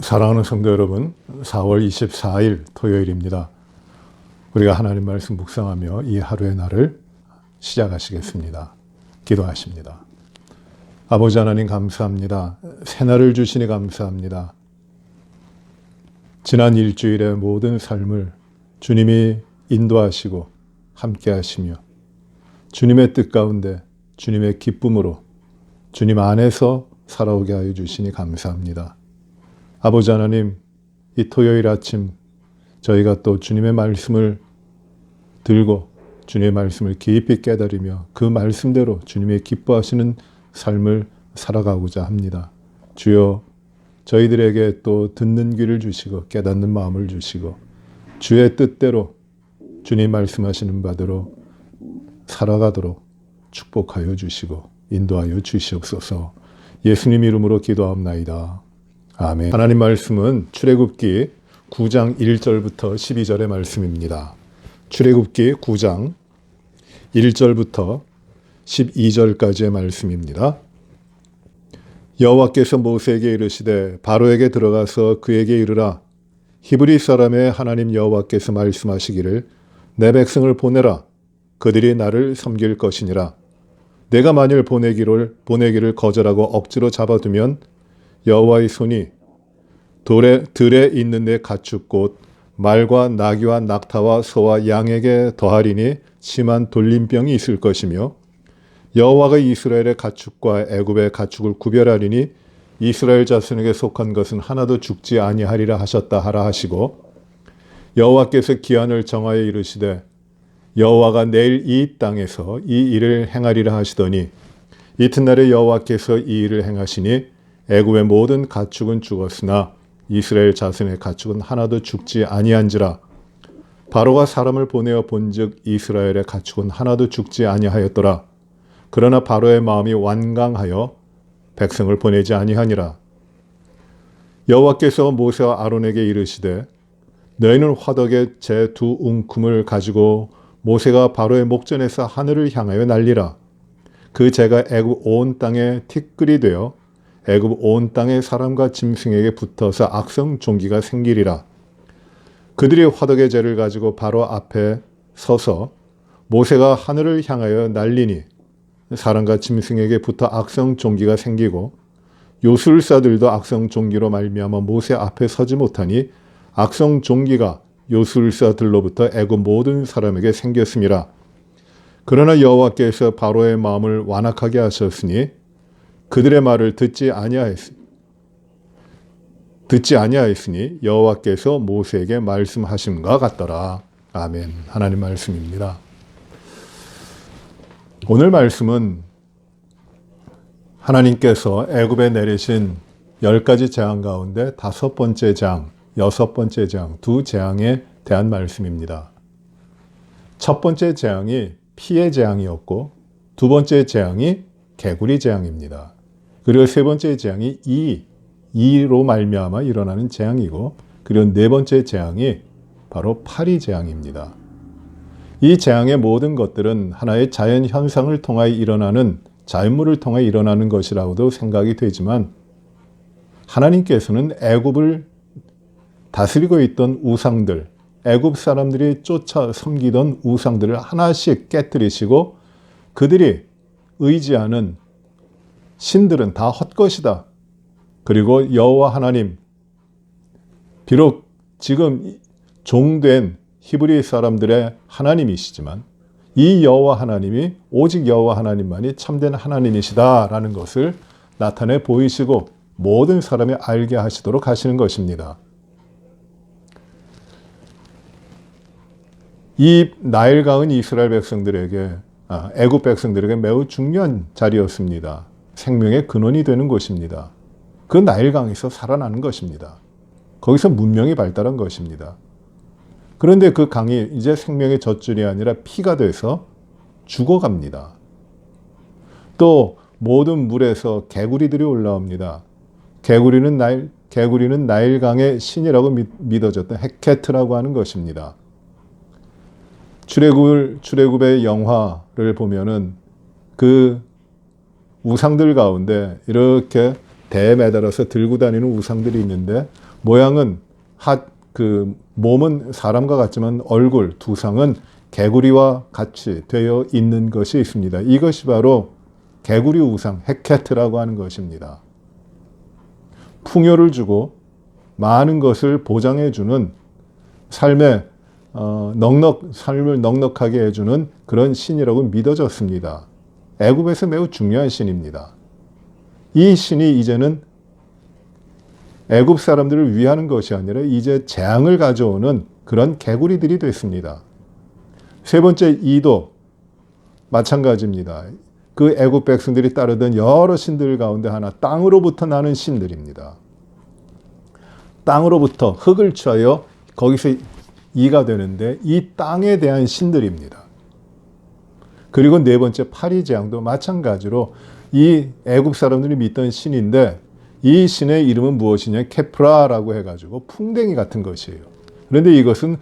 사랑하는 성도 여러분, 4월 24일 토요일입니다. 우리가 하나님 말씀 묵상하며 이 하루의 날을 시작하시겠습니다. 기도하십니다. 아버지 하나님 감사합니다. 새날을 주시니 감사합니다. 지난 일주일의 모든 삶을 주님이 인도하시고 함께 하시며 주님의 뜻 가운데 주님의 기쁨으로 주님 안에서 살아오게 하여 주시니 감사합니다. 아버지 하나님, 이 토요일 아침 저희가 또 주님의 말씀을 들고 주님의 말씀을 깊이 깨달으며 그 말씀대로 주님의 기뻐하시는 삶을 살아가고자 합니다. 주여, 저희들에게 또 듣는 귀를 주시고 깨닫는 마음을 주시고 주의 뜻대로 주님 말씀하시는 바대로 살아가도록 축복하여 주시고 인도하여 주시옵소서. 예수님 이름으로 기도하옵나이다. 아멘. 하나님 말씀은 출애굽기 9장 1절부터 12절의 말씀입니다. 출애굽기 9장 1절부터 12절까지의 말씀입니다. 여호와께서 모세에게 이르시되 바로에게 들어가서 그에게 이르라. 히브리 사람의 하나님 여호와께서 말씀하시기를 내 백성을 보내라. 그들이 나를 섬길 것이니라. 내가 만일 보내기를 거절하고 억지로 잡아두면 여호와의 손이 들에 있는 내 가축 말과 나귀와 낙타와 소와 양에게 더하리니 심한 돌림병이 있을 것이며 여호와가 이스라엘의 가축과 애굽의 가축을 구별하리니 이스라엘 자손에게 속한 것은 하나도 죽지 아니하리라 하셨다 하라 하시고 여호와께서 기한을 정하여 이르시되 여호와가 내일 이 땅에서 이 일을 행하리라 하시더니 이튿날에 여호와께서 이 일을 행하시니 애굽의 모든 가축은 죽었으나 이스라엘 자손의 가축은 하나도 죽지 아니한지라. 바로가 사람을 보내어 본즉 이스라엘의 가축은 하나도 죽지 아니하였더라. 그러나 바로의 마음이 완강하여 백성을 보내지 아니하니라. 여호와께서 모세와 아론에게 이르시되 너희는 화덕에 제 두 웅큼을 가지고 모세가 바로의 목전에서 하늘을 향하여 날리라. 그 재가 애굽 온 땅에 티끌이 되어 애굽 온 땅의 사람과 짐승에게 붙어서 악성 종기가 생기리라. 그들이 화덕의 재를 가지고 바로 앞에 서서 모세가 하늘을 향하여 날리니 사람과 짐승에게 붙어 악성 종기가 생기고 요술사들도 악성 종기로 말미암아 모세 앞에 서지 못하니 악성 종기가 요술사들로부터 애굽 모든 사람에게 생겼음이라. 그러나 여호와께서 바로의 마음을 완악하게 하셨으니 그들의 말을 듣지 아니하였으니 여호와께서 모세에게 말씀하심과 같더라. 아멘. 하나님 말씀입니다. 오늘 말씀은 하나님께서 애굽에 내리신 10가지 재앙 가운데 5번째 재앙, 6번째 재앙, 2재앙에 대한 말씀입니다. 첫 번째 재앙이 피의 재앙이었고 2번째 재앙이 개구리 재앙입니다. 그리고 3번째 재앙이 이로 말미암아 일어나는 재앙이고 그리고 4번째 재앙이 바로 파리 재앙입니다. 이 재앙의 모든 것들은 하나의 자연 현상을 통하여 일어나는 자연물을 통해 일어나는 것이라고도 생각이 되지만 하나님께서는 애굽을 다스리고 있던 우상들, 애굽 사람들이 쫓아 섬기던 우상들을 하나씩 깨뜨리시고 그들이 의지하는 신들은 다 헛것이다. 그리고 여호와 하나님, 비록 지금 종된 히브리 사람들의 하나님이시지만 이 여호와 하나님이 오직 여호와 하나님만이 참된 하나님이시다라는 것을 나타내 보이시고 모든 사람이 알게 하시도록 하시는 것입니다. 이 나일강은 이스라엘 백성들에게, 애굽 백성들에게 매우 중요한 자리였습니다. 생명의 근원이 되는 곳입니다. 그 나일강에서 살아나는 것입니다. 거기서 문명이 발달한 것입니다. 그런데 그 강이 이제 생명의 젖줄이 아니라 피가 돼서 죽어갑니다. 또 모든 물에서 개구리들이 올라옵니다. 개구리는 나일강의 신이라고 믿어졌던 헤케트라고 하는 것입니다. 출애굽의 영화를 보면은 그 우상들 가운데 이렇게 대에 매달아서 들고 다니는 우상들이 있는데 모양은 몸은 사람과 같지만 얼굴, 두상은 개구리와 같이 되어 있는 것이 있습니다. 이것이 바로 개구리 우상, 헤케트라고 하는 것입니다. 풍요를 주고 많은 것을 보장해주는 삶을 넉넉하게 해주는 그런 신이라고 믿어졌습니다. 애굽에서 매우 중요한 신입니다. 이 신이 이제는 애굽 사람들을 위하는 것이 아니라 이제 재앙을 가져오는 그런 개구리들이 됐습니다. 세 번째 이도 마찬가지입니다. 그 애굽 백성들이 따르던 여러 신들 가운데 하나, 땅으로부터 나는 신들입니다. 땅으로부터 흙을 취하여 거기서 이가 되는데 이 땅에 대한 신들입니다. 그리고 네 번째 파리 재앙도 마찬가지로 이 애굽 사람들이 믿던 신인데 이 신의 이름은 무엇이냐? 케프라라고 해가지고 풍뎅이 같은 것이에요. 그런데 이것은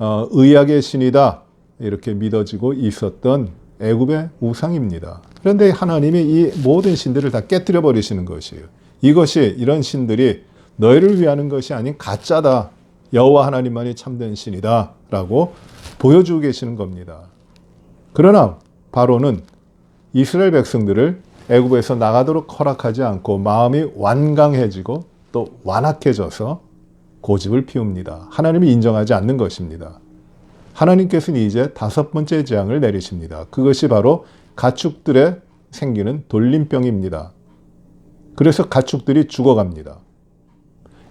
의학의 신이다 이렇게 믿어지고 있었던 애굽의 우상입니다. 그런데 하나님이 이 모든 신들을 다 깨뜨려 버리시는 것이에요. 이것이 이런 신들이 너희를 위하는 것이 아닌 가짜다. 여호와 하나님만이 참된 신이다 라고 보여주고 계시는 겁니다. 그러나 바로는 이스라엘 백성들을 애굽에서 나가도록 허락하지 않고 마음이 완강해지고 또 완악해져서 고집을 피웁니다. 하나님이 인정하지 않는 것입니다. 하나님께서는 이제 다섯 번째 재앙을 내리십니다. 그것이 바로 가축들에 생기는 돌림병입니다. 그래서 가축들이 죽어갑니다.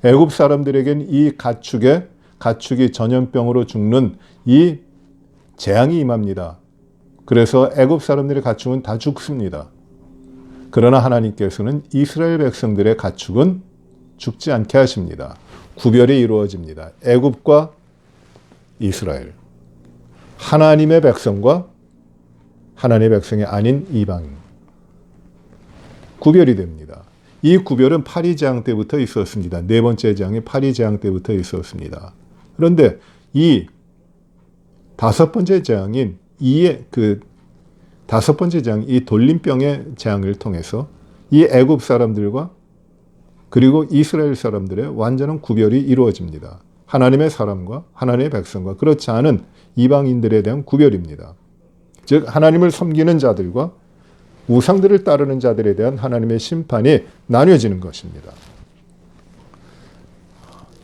애굽 사람들에겐 이 가축이 전염병으로 죽는 이 재앙이 임합니다. 그래서 애굽 사람들의 가축은 다 죽습니다. 그러나 하나님께서는 이스라엘 백성들의 가축은 죽지 않게 하십니다. 구별이 이루어집니다. 애굽과 이스라엘, 하나님의 백성과 하나님의 백성이 아닌 이방인, 구별이 됩니다. 이 구별은 파리 재앙 때부터 있었습니다. 네 번째 재앙이 파리 재앙 때부터 있었습니다. 그런데 이 다섯 번째 재앙인 다섯 번째 재앙, 이 돌림병의 재앙을 통해서 이 애굽 사람들과 그리고 이스라엘 사람들의 완전한 구별이 이루어집니다. 하나님의 사람과 하나님의 백성과 그렇지 않은 이방인들에 대한 구별입니다. 즉 하나님을 섬기는 자들과 우상들을 따르는 자들에 대한 하나님의 심판이 나뉘어지는 것입니다.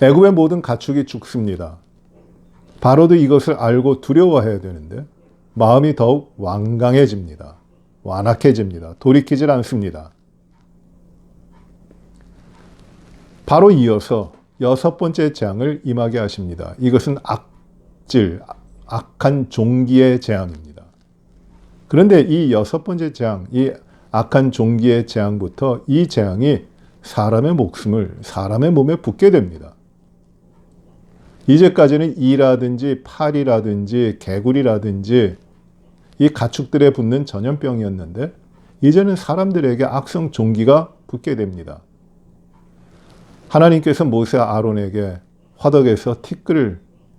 애굽의 모든 가축이 죽습니다. 바로도 이것을 알고 두려워해야 되는데 마음이 더욱 완강해집니다. 완악해집니다. 돌이키질 않습니다. 바로 이어서 여섯 번째 재앙을 임하게 하십니다. 이것은 악한 종기의 재앙입니다. 그런데 이 여섯 번째 재앙, 이 악한 종기의 재앙부터 이 재앙이 사람의 몸에 붓게 됩니다. 이제까지는 이라든지 파리라든지 개구리라든지 이 가축들에 붙는 전염병이었는데 이제는 사람들에게 악성 종기가 붙게 됩니다. 하나님께서 모세 아론에게 화덕에서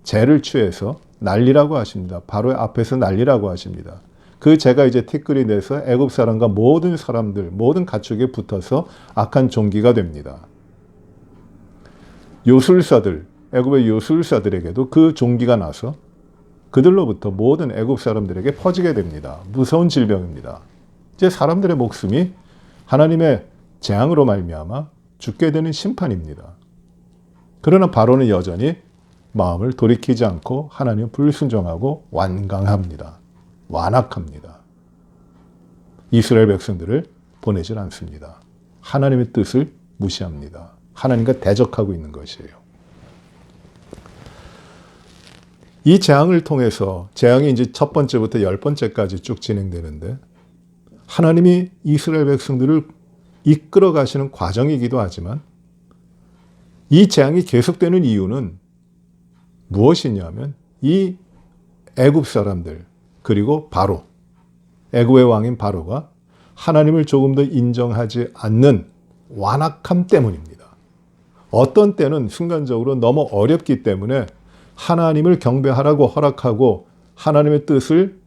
재를 취해서 날리라고 하십니다. 바로 앞에서 날리라고 하십니다. 그 재가 이제 티끌이 돼서 애굽 사람과 모든 사람들, 모든 가축에 붙어서 악한 종기가 됩니다. 애굽의 요술사들에게도 그 종기가 나서 그들로부터 모든 애굽 사람들에게 퍼지게 됩니다. 무서운 질병입니다. 이제 사람들의 목숨이 하나님의 재앙으로 말미암아 죽게 되는 심판입니다. 그러나 바로는 여전히 마음을 돌이키지 않고 하나님을 불순종하고 완강합니다. 완악합니다. 이스라엘 백성들을 보내질 않습니다. 하나님의 뜻을 무시합니다. 하나님과 대적하고 있는 것이에요. 이 재앙을 통해서 재앙이 이제 첫 번째부터 10번째까지 쭉 진행되는데 하나님이 이스라엘 백성들을 이끌어 가시는 과정이기도 하지만 이 재앙이 계속되는 이유는 무엇이냐면 이 애굽 사람들 그리고 바로 애굽의 왕인 바로가 하나님을 조금 더 인정하지 않는 완악함 때문입니다. 어떤 때는 순간적으로 너무 어렵기 때문에 하나님을 경배하라고 허락하고 하나님의 뜻을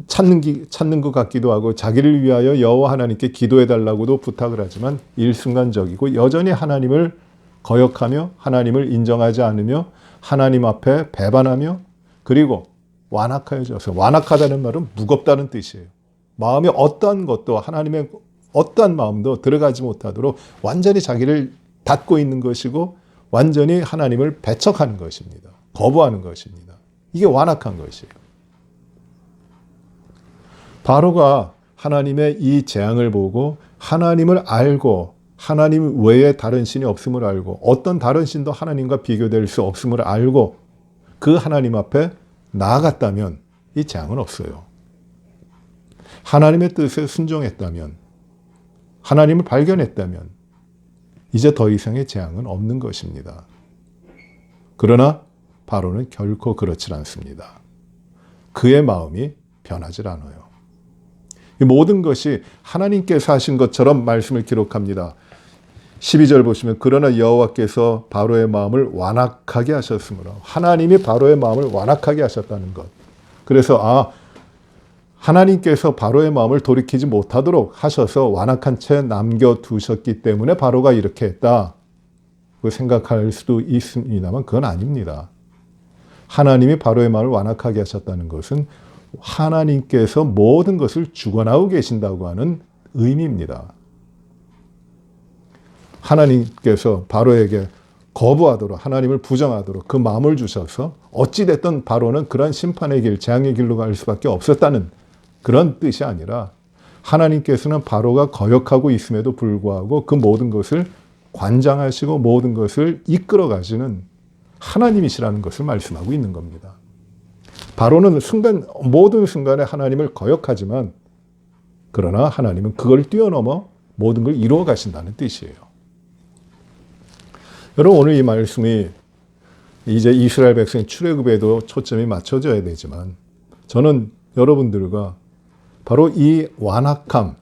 찾는 것 같기도 하고 자기를 위하여 여호와 하나님께 기도해 달라고도 부탁을 하지만 일순간적이고 여전히 하나님을 거역하며 하나님을 인정하지 않으며 하나님 앞에 배반하며 그리고 완악하여져서, 완악하다는 말은 무겁다는 뜻이에요. 마음이 어떠한 것도, 하나님의 어떠한 마음도 들어가지 못하도록 완전히 자기를 닫고 있는 것이고 완전히 하나님을 배척하는 것입니다. 거부하는 것입니다. 이게 완악한 것이에요. 바로가 하나님의 이 재앙을 보고 하나님을 알고 하나님 외에 다른 신이 없음을 알고 어떤 다른 신도 하나님과 비교될 수 없음을 알고 그 하나님 앞에 나아갔다면 이 재앙은 없어요. 하나님의 뜻에 순종했다면, 하나님을 발견했다면 이제 더 이상의 재앙은 없는 것입니다. 그러나 바로는 결코 그렇지 않습니다. 그의 마음이 변하지 않아요. 이 모든 것이 하나님께서 하신 것처럼 말씀을 기록합니다. 12절 보시면 그러나 여호와께서 바로의 마음을 완악하게 하셨으므로, 하나님이 바로의 마음을 완악하게 하셨다는 것. 그래서 하나님께서 바로의 마음을 돌이키지 못하도록 하셔서 완악한 채 남겨두셨기 때문에 바로가 이렇게 했다 생각할 수도 있습니다만 그건 아닙니다. 하나님이 바로의 마음을 완악하게 하셨다는 것은 하나님께서 모든 것을 주관하고 계신다고 하는 의미입니다. 하나님께서 바로에게 거부하도록, 하나님을 부정하도록 그 마음을 주셔서 어찌됐든 바로는 그런 심판의 길, 재앙의 길로 갈 수밖에 없었다는 그런 뜻이 아니라 하나님께서는 바로가 거역하고 있음에도 불구하고 그 모든 것을 관장하시고 모든 것을 이끌어 가시는 하나님이시라는 것을 말씀하고 있는 겁니다. 바로는 모든 순간에 하나님을 거역하지만 그러나 하나님은 그걸 뛰어넘어 모든 걸 이루어 가신다는 뜻이에요. 여러분, 오늘 이 말씀이 이제 이스라엘 백성 출애굽에도 초점이 맞춰져야 되지만 저는 여러분들과 바로 이 완악함,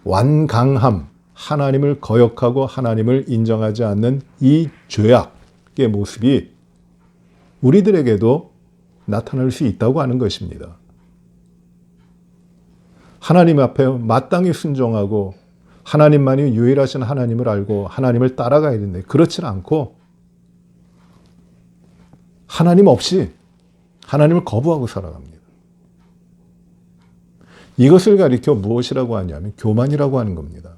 완강함, 하나님을 거역하고 하나님을 인정하지 않는 이 죄악의 모습이 우리들에게도 나타날 수 있다고 하는 것입니다. 하나님 앞에 마땅히 순종하고 하나님만이 유일하신 하나님을 알고 하나님을 따라가야 되는데 그렇지 않고 하나님 없이 하나님을 거부하고 살아갑니다. 이것을 가리켜 무엇이라고 하냐면 교만이라고 하는 겁니다.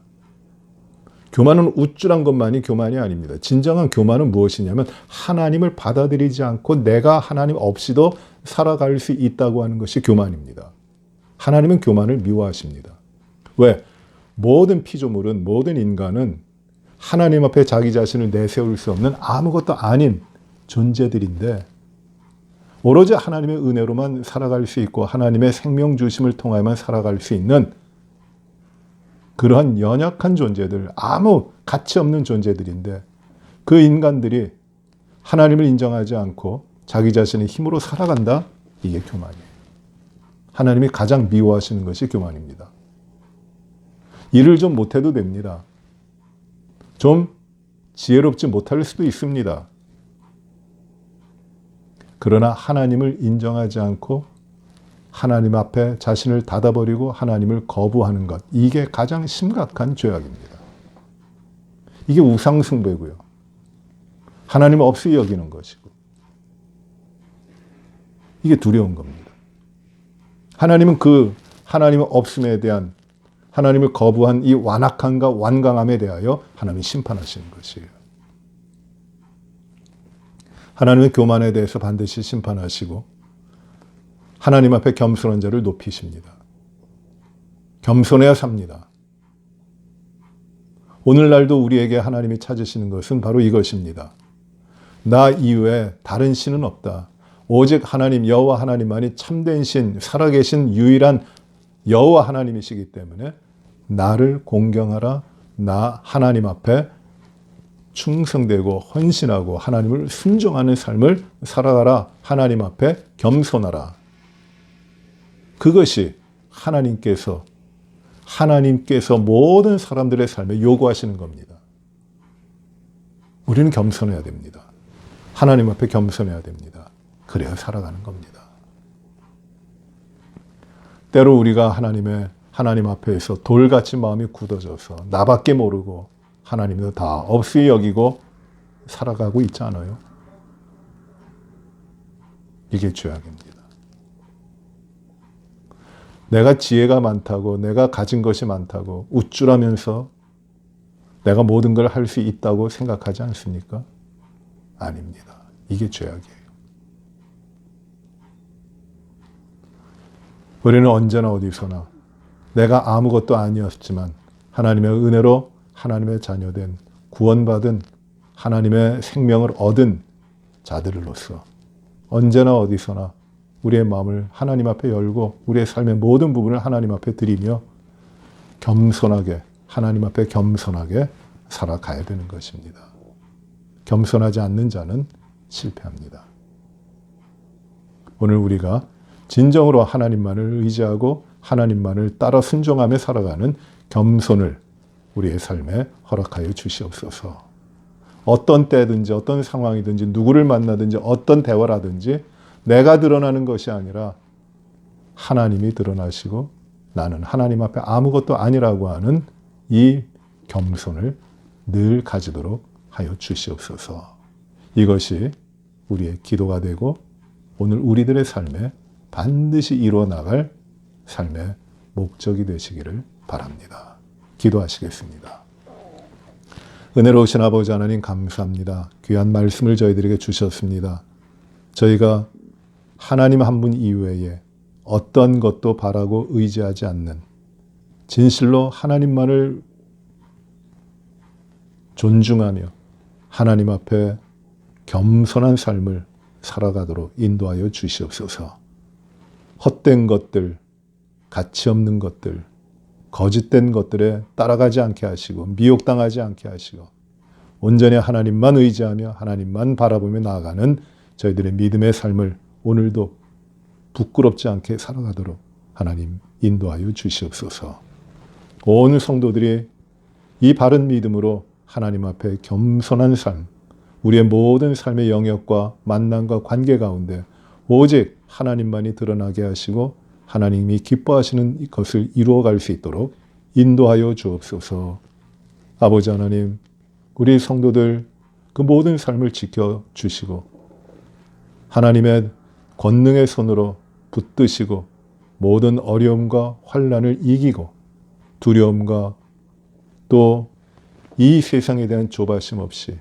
교만은 우쭐한 것만이 교만이 아닙니다. 진정한 교만은 무엇이냐면 하나님을 받아들이지 않고 내가 하나님 없이도 살아갈 수 있다고 하는 것이 교만입니다. 하나님은 교만을 미워하십니다. 왜? 모든 피조물은, 모든 인간은 하나님 앞에 자기 자신을 내세울 수 없는 아무것도 아닌 존재들인데 오로지 하나님의 은혜로만 살아갈 수 있고 하나님의 생명 주심을 통하여만 살아갈 수 있는 그러한 연약한 존재들, 아무 가치 없는 존재들인데 그 인간들이 하나님을 인정하지 않고 자기 자신의 힘으로 살아간다? 이게 교만이에요. 하나님이 가장 미워하시는 것이 교만입니다. 일을 좀 못해도 됩니다. 좀 지혜롭지 못할 수도 있습니다. 그러나 하나님을 인정하지 않고 하나님 앞에 자신을 닫아버리고 하나님을 거부하는 것, 이게 가장 심각한 죄악입니다. 이게 우상숭배고요. 하나님 없이 여기는 것이고 이게 두려운 겁니다. 하나님은 그 하나님 없음에 대한 하나님을 거부한 이 완악함과 완강함에 대하여 하나님이 심판하시는 것이에요. 하나님은 교만에 대해서 반드시 심판하시고 하나님 앞에 겸손한 자를 높이십니다. 겸손해야 삽니다. 오늘날도 우리에게 하나님이 찾으시는 것은 바로 이것입니다. 나 이외에 다른 신은 없다. 오직 하나님 여호와 하나님만이 참된 신, 살아계신 유일한 여호와 하나님이시기 때문에 나를 공경하라. 나 하나님 앞에 충성되고 헌신하고 하나님을 순종하는 삶을 살아가라. 하나님 앞에 겸손하라. 그것이 하나님께서 모든 사람들의 삶에 요구하시는 겁니다. 우리는 겸손해야 됩니다. 하나님 앞에 겸손해야 됩니다. 그래야 살아가는 겁니다. 때로 우리가 하나님 앞에서 돌같이 마음이 굳어져서 나밖에 모르고 하나님도 다 없이 여기고 살아가고 있지 않아요? 이게 죄악입니다. 내가 지혜가 많다고, 내가 가진 것이 많다고 우쭐하면서 내가 모든 걸 할 수 있다고 생각하지 않습니까? 아닙니다. 이게 죄악이에요. 우리는 언제나 어디서나 내가 아무것도 아니었지만 하나님의 은혜로 하나님의 자녀된 구원받은 하나님의 생명을 얻은 자들로서 언제나 어디서나 우리의 마음을 하나님 앞에 열고 우리의 삶의 모든 부분을 하나님 앞에 드리며 겸손하게 하나님 앞에 겸손하게 살아가야 되는 것입니다. 겸손하지 않는 자는 실패합니다. 오늘 우리가 진정으로 하나님만을 의지하고 하나님만을 따라 순종하며 살아가는 겸손을 우리의 삶에 허락하여 주시옵소서. 어떤 때든지 어떤 상황이든지 누구를 만나든지 어떤 대화라든지 내가 드러나는 것이 아니라 하나님이 드러나시고 나는 하나님 앞에 아무것도 아니라고 하는 이 겸손을 늘 가지도록 하여 주시옵소서. 이것이 우리의 기도가 되고 오늘 우리들의 삶에 반드시 이루어 나갈 삶의 목적이 되시기를 바랍니다. 기도하시겠습니다. 은혜로우신 아버지 하나님 감사합니다. 귀한 말씀을 저희들에게 주셨습니다. 저희가 하나님 한 분 이외에 어떤 것도 바라고 의지하지 않는 진실로 하나님만을 존중하며 하나님 앞에 겸손한 삶을 살아가도록 인도하여 주시옵소서. 헛된 것들, 가치 없는 것들, 거짓된 것들에 따라가지 않게 하시고 미혹당하지 않게 하시고 온전히 하나님만 의지하며 하나님만 바라보며 나아가는 저희들의 믿음의 삶을 오늘도 부끄럽지 않게 살아가도록 하나님 인도하여 주시옵소서. 온 성도들이 이 바른 믿음으로 하나님 앞에 겸손한 삶, 우리의 모든 삶의 영역과 만남과 관계 가운데 오직 하나님만이 드러나게 하시고 하나님이 기뻐하시는 것을 이루어갈 수 있도록 인도하여 주옵소서. 아버지 하나님, 우리 성도들 그 모든 삶을 지켜주시고 하나님의 권능의 손으로 붙드시고 모든 어려움과 환난을 이기고 두려움과 또 이 세상에 대한 조바심 없이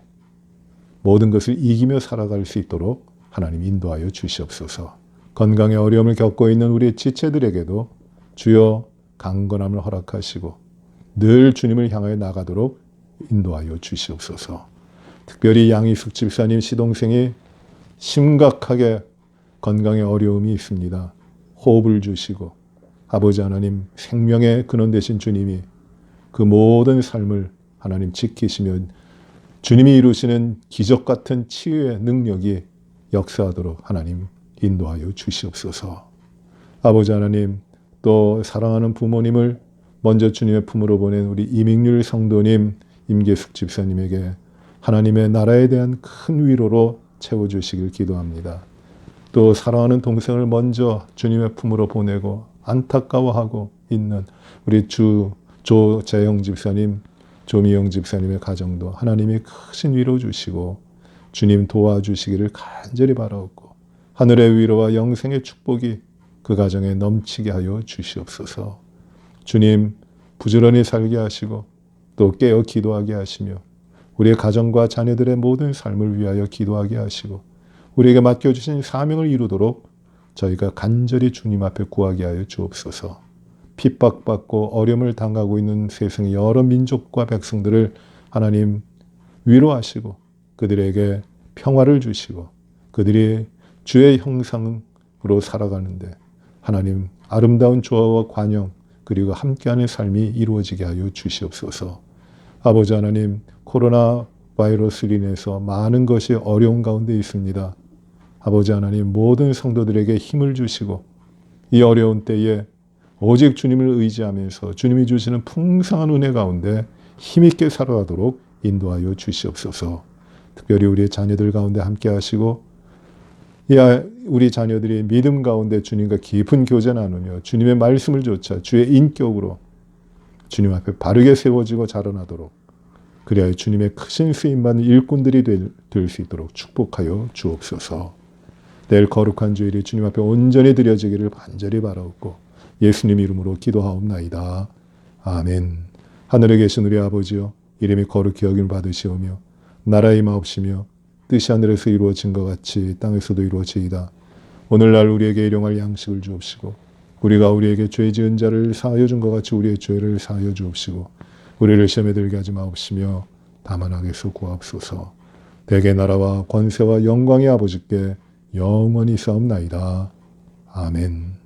모든 것을 이기며 살아갈 수 있도록 하나님 인도하여 주시옵소서. 건강의 어려움을 겪고 있는 우리 지체들에게도 주여 강건함을 허락하시고 늘 주님을 향하여 나가도록 인도하여 주시옵소서. 특별히 양희숙 집사님 시동생이 심각하게 건강의 어려움이 있습니다. 호흡을 주시고 아버지 하나님 생명의 근원 되신 주님이 그 모든 삶을 하나님 지키시며 주님이 이루시는 기적 같은 치유의 능력이 역사하도록 하나님 인도하여 주시옵소서. 아버지 하나님 또 사랑하는 부모님을 먼저 주님의 품으로 보낸 우리 이민률 성도님 임계숙 집사님에게 하나님의 나라에 대한 큰 위로로 채워주시길 기도합니다. 또 사랑하는 동생을 먼저 주님의 품으로 보내고 안타까워하고 있는 우리 조재영 집사님, 조미영 집사님의 가정도 하나님이 크신 위로 주시고 주님 도와주시기를 간절히 바라옵고 하늘의 위로와 영생의 축복이 그 가정에 넘치게 하여 주시옵소서. 주님 부지런히 살게 하시고 또 깨어 기도하게 하시며 우리의 가정과 자녀들의 모든 삶을 위하여 기도하게 하시고 우리에게 맡겨주신 사명을 이루도록 저희가 간절히 주님 앞에 구하게 하여 주옵소서. 핍박받고 어려움을 당하고 있는 세상의 여러 민족과 백성들을 하나님 위로하시고 그들에게 평화를 주시고 그들이 주의 형상으로 살아가는데 하나님 아름다운 조화와 관용 그리고 함께하는 삶이 이루어지게 하여 주시옵소서. 아버지 하나님 코로나 바이러스로 인해서 많은 것이 어려운 가운데 있습니다. 아버지 하나님 모든 성도들에게 힘을 주시고 이 어려운 때에 오직 주님을 의지하면서 주님이 주시는 풍성한 은혜 가운데 힘있게 살아가도록 인도하여 주시옵소서. 특별히 우리의 자녀들 가운데 함께 하시고 우리 자녀들이 믿음 가운데 주님과 깊은 교제 나누며 주님의 말씀을 좇아 주의 인격으로 주님 앞에 바르게 세워지고 자라나도록 그리하여 주님의 크신 쓰임받는 일꾼들이 될 수 있도록 축복하여 주옵소서. 내일 거룩한 주일이 주님 앞에 온전히 드려지기를 간절히 바라옵고 예수님 이름으로 기도하옵나이다. 아멘. 하늘에 계신 우리 아버지여, 이름이 거룩히 여김을 받으시오며 나라의 마옵시며 뜻이 하늘에서 이루어진 것 같이 땅에서도 이루어지이다. 오늘날 우리에게 일용할 양식을 주옵시고 우리가 우리에게 죄 지은 자를 사하여 준 것 같이 우리의 죄를 사하여 주옵시고 우리를 시험에 들게 하지 마옵시며 다만 악에서 구하옵소서. 대개 나라와 권세와 영광의 아버지께 영원히 싸움나이다. 아멘.